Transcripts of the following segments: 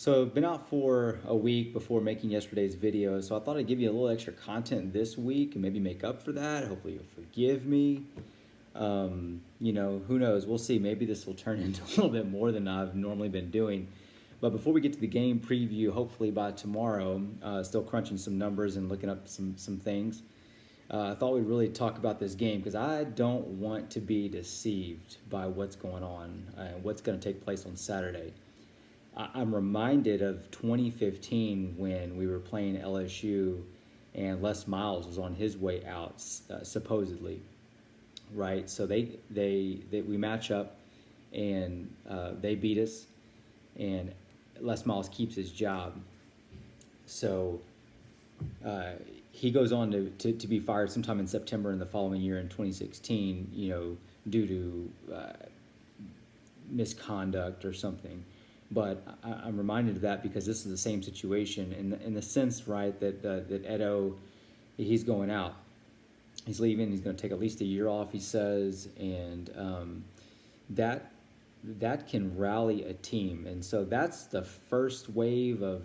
So I've been out for a week before making yesterday's video, so I thought I'd give you a little extra content this week and maybe make up for that. Hopefully you'll forgive me. Who knows? We'll see. Maybe this will turn into a little bit more than I've normally been doing. But before we get to the game preview, hopefully by tomorrow, still crunching some numbers and looking up some things. I thought we'd really talk about this game because I don't want to be deceived by what's going on and what's going to take place on Saturday. I'm reminded of 2015 when we were playing LSU and Les Miles was on his way out, supposedly, right? So we match up and they beat us, and Les Miles keeps his job. So he goes on to be fired sometime in September in the following year in 2016, due to misconduct or something. But I'm reminded of that because this is the same situation in the sense, right, that Edo, he's going out. He's leaving. He's going to take at least a year off, he says, and that can rally a team. And so that's the first wave of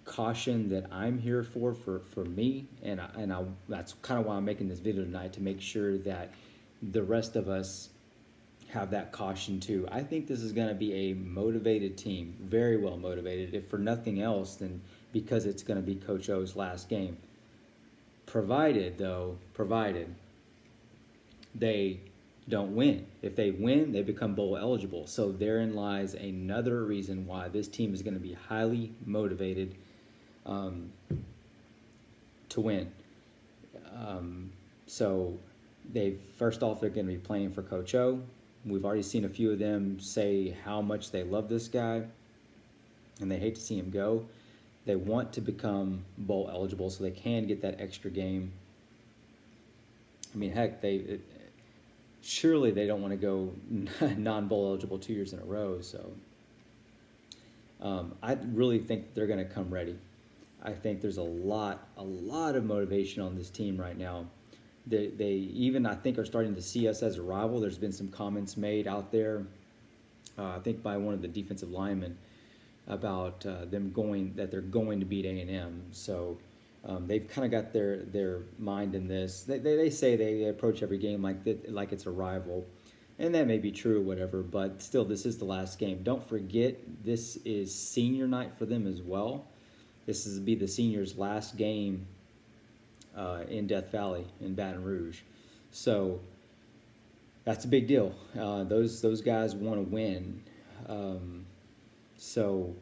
caution that I'm here for me, and that's kind of why I'm making this video tonight, to make sure that the rest of us have that caution too. I think this is going to be a motivated team, very well motivated, if for nothing else than because it's going to be Coach O's last game. Provided they don't win. If they win, they become bowl eligible. So therein lies another reason why this team is going to be highly motivated to win. So first off, they're going to be playing for Coach O. We've already seen a few of them say how much they love this guy and they hate to see him go. They want to become bowl eligible so they can get that extra game. I mean, heck, surely they don't want to go non-bowl eligible 2 years in a row. So I really think they're going to come ready. I think there's a lot of motivation on this team right now. They even, I think, are starting to see us as a rival. There's been some comments made out there, I think by one of the defensive linemen, about that they're going to beat A&M. So they've kind of got their mind in this. They say they approach every game like it's a rival, and that may be true or whatever. But still, this is the last game. Don't forget, this is senior night for them as well. This is be the seniors' last game in Death Valley in Baton Rouge. So that's a big deal. Those guys want to win. So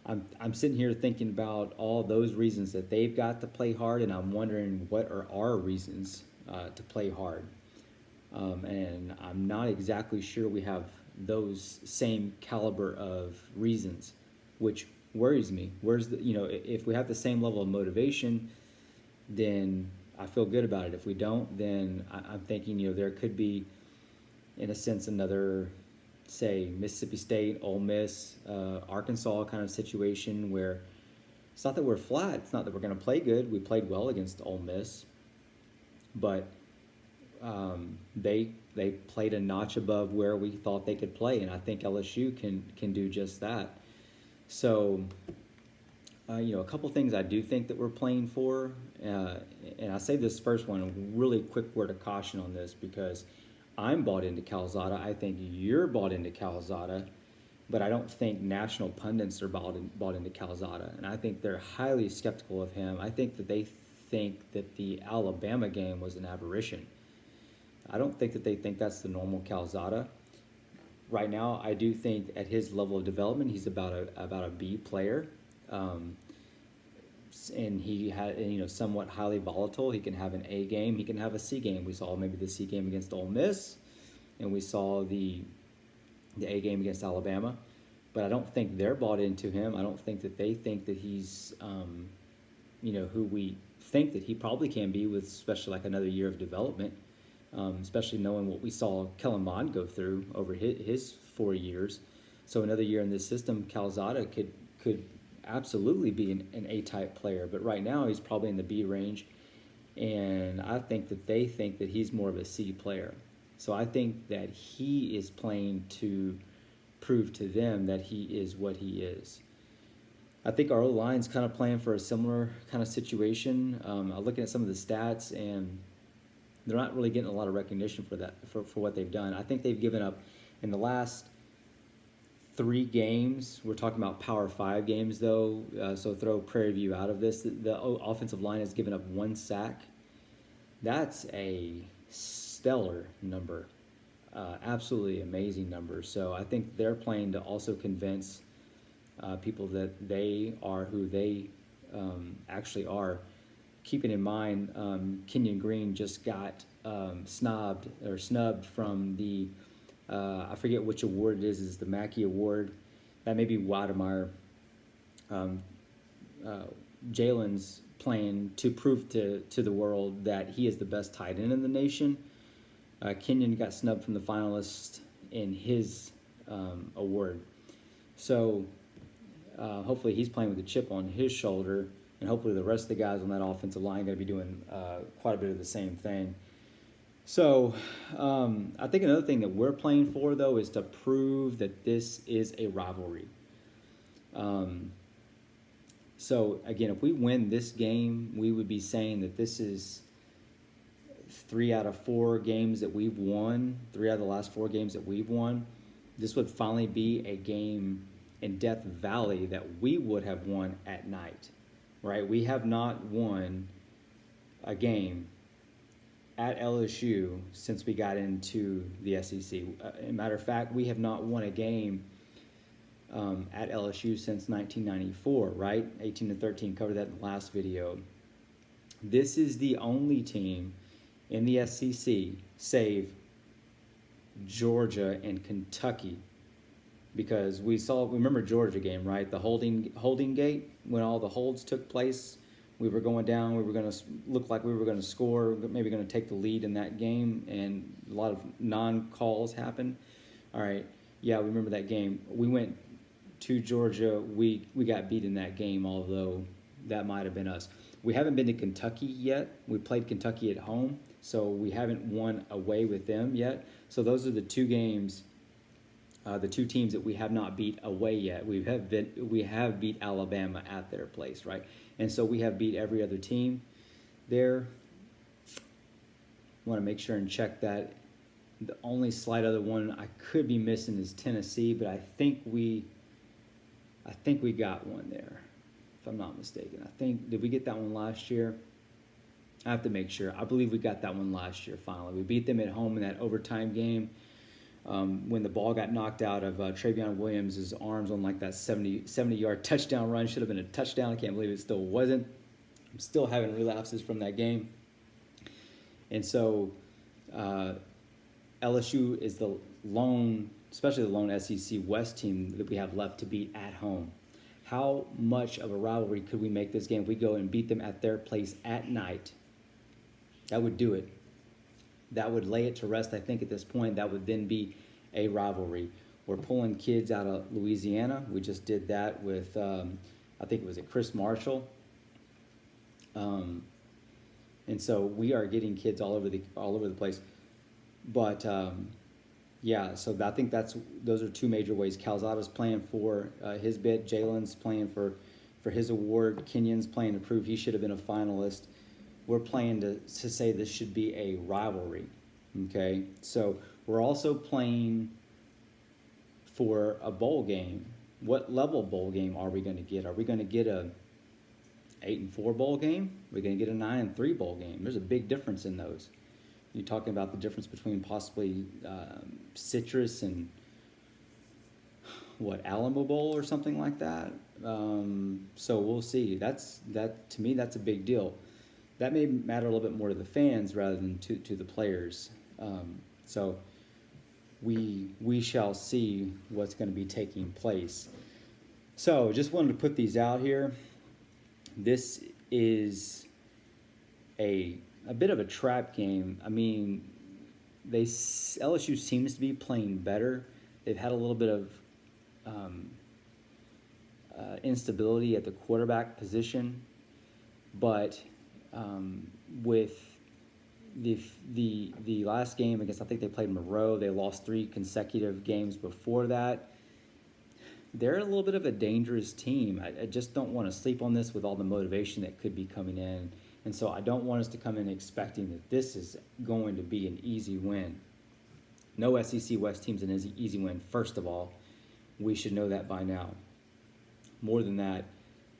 I'm sitting here thinking about all those reasons that they've got to play hard, and I'm wondering what are our reasons to play hard. And I'm not exactly sure we have those same caliber of reasons, which worries me. If we have the same level of motivation, then I feel good about it. If we don't, then I'm thinking, there could be, in a sense, another, say, Mississippi State, Ole Miss, Arkansas kind of situation where it's not that we're flat. It's not that we're going to play good. We played well against Ole Miss, but they played a notch above where we thought they could play, and I think LSU can do just that. So, a couple things I do think that we're playing for, and I say this first one, a really quick word of caution on this, because I'm bought into Calzada. I think you're bought into Calzada, but I don't think national pundits are bought into Calzada, and I think they're highly skeptical of him. I think that they think that the Alabama game was an aberration. I don't think that they think that's the normal Calzada. Right now, I do think at his level of development, he's about a B player, and he had somewhat highly volatile. He can have an A game, he can have a C game. We saw maybe the C game against Ole Miss, and we saw the A game against Alabama. But I don't think they're bought into him. I don't think that they think that he's who we think that he probably can be, with especially like another year of development. Especially knowing what we saw Kellen Mond go through over his 4 years. So another year in this system, Calzada could absolutely be an A-type player. But right now, he's probably in the B range. And I think that they think that he's more of a C player. So I think that he is playing to prove to them that he is what he is. I think our O-line's kind of playing for a similar kind of situation. I'm looking at some of the stats, and they're not really getting a lot of recognition for that, for what they've done. I think they've given up in the last 3 games. We're talking about Power 5 games, though, so throw Prairie View out of this. The offensive line has given up 1 sack. That's a stellar number, absolutely amazing number. So I think they're playing to also convince people that they are who they actually are. Keeping in mind, Kenyon Green just got snubbed from the I forget which award it is the Mackey Award. That may be Wademeyer. Jalen's playing to prove to the world that he is the best tight end in the nation. Kenyon got snubbed from the finalists in his award. So hopefully he's playing with a chip on his shoulder, and hopefully the rest of the guys on that offensive line are going to be doing quite a bit of the same thing. So I think another thing that we're playing for, though, is to prove that this is a rivalry. So, again, if we win this game, we would be saying that this is 3 out of 4 games that we've won, 3 out of the last 4 games that we've won. This would finally be a game in Death Valley that we would have won at night, right? We have not won a game at LSU since we got into the SEC. As a matter of fact, we have not won a game at LSU since 1994, right? 18-13, covered that in the last video. This is the only team in the SEC, save Georgia and Kentucky, because remember Georgia game, right? The holding gate, when all the holds took place. We were going down. We were going to look like we were going to score, maybe going to take the lead in that game, and a lot of non-calls happened. All right, yeah, we remember that game. We went to Georgia. We got beat in that game, although that might have been us. We haven't been to Kentucky yet. We played Kentucky at home, so we haven't won away with them yet. So those are the 2 games, the 2 teams that we have not beat away yet. We have beat Alabama at their place, right? And so we have beat every other team there. I want to make sure and check that. The only slight other one I could be missing is Tennessee, but I think we got one there, if I'm not mistaken. Did we get that one last year? I have to make sure. I believe we got that one last year finally. We beat them at home in that overtime game. When the ball got knocked out of Travion Williams' arms on like that 70-yard touchdown run. Should have been a touchdown. I can't believe it still wasn't. I'm still having relapses from that game. And so LSU is the lone, especially the lone SEC West team that we have left to beat at home. How much of a rivalry could we make this game if we go and beat them at their place at night? That would do it. That would lay it to rest, I think, at this point. That would then be a rivalry. We're pulling kids out of Louisiana. We just did that with, I think it was Chris Marshall. And so we are getting kids all over the place. But, yeah, so I think those are 2 major ways. Calzada's playing for his bit. Jalen's playing for his award. Kenyon's playing to prove he should have been a finalist. We're playing to say this should be a rivalry, okay? So we're also playing for a bowl game. What level bowl game are we going to get? Are we going to get a 8-4 bowl game? Are we going to get a 9-3 bowl game? There's a big difference in those. You're talking about the difference between possibly Citrus and Alamo Bowl or something like that. So we'll see. To me, that's a big deal. That may matter a little bit more to the fans rather than to the players. So we shall see what's going to be taking place. So just wanted to put these out here. This is a bit of a trap game. I mean, LSU seems to be playing better. They've had a little bit of instability at the quarterback position, but with the last game, I guess I think they played Monroe. They lost 3 consecutive games before that. they're a little bit of a dangerous team. I just don't want to sleep on this with all the motivation that could be coming in. And so I don't want us to come in expecting that this is going to be an easy win. No SEC West team's an easy win, first of all. We should know that by now. More than that,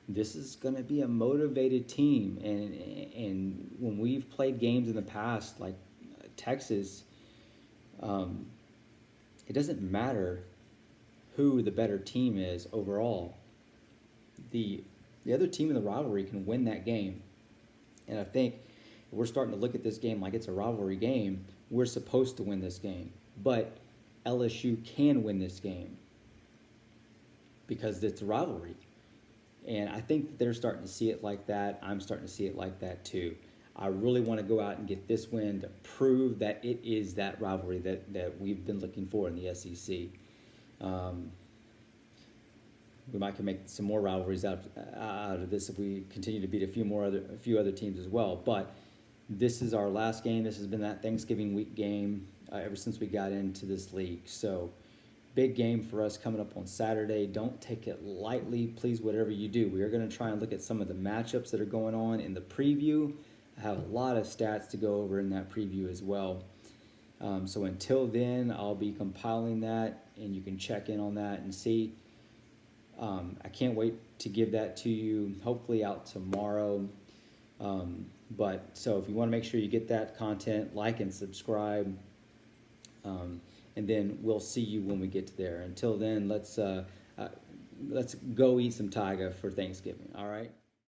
this is going to be a motivated team. And when we've played games in the past, like Texas, it doesn't matter who the better team is overall. The other team in the rivalry can win that game. And I think if we're starting to look at this game like it's a rivalry game, we're supposed to win this game. But LSU can win this game because it's a rivalry. And I think they're starting to see it like that. I'm starting to see it like that too. I really want to go out and get this win to prove that it is that rivalry that we've been looking for in the SEC. We might can make some more rivalries out of this if we continue to beat a few other teams as well. But this is our last game. This has been that Thanksgiving week game ever since we got into this league. So big game for us coming up on Saturday. Don't take it lightly, please, whatever you do. We are going to try and look at some of the matchups that are going on in the preview. I have a lot of stats to go over in that preview as well. So until then, I'll be compiling that, and you can check in on that and see. I can't wait to give that to you, hopefully out tomorrow. But so if you want to make sure you get that content, like and subscribe. And then we'll see you when we get to there. Until then, let's go eat some taiga for Thanksgiving. All right.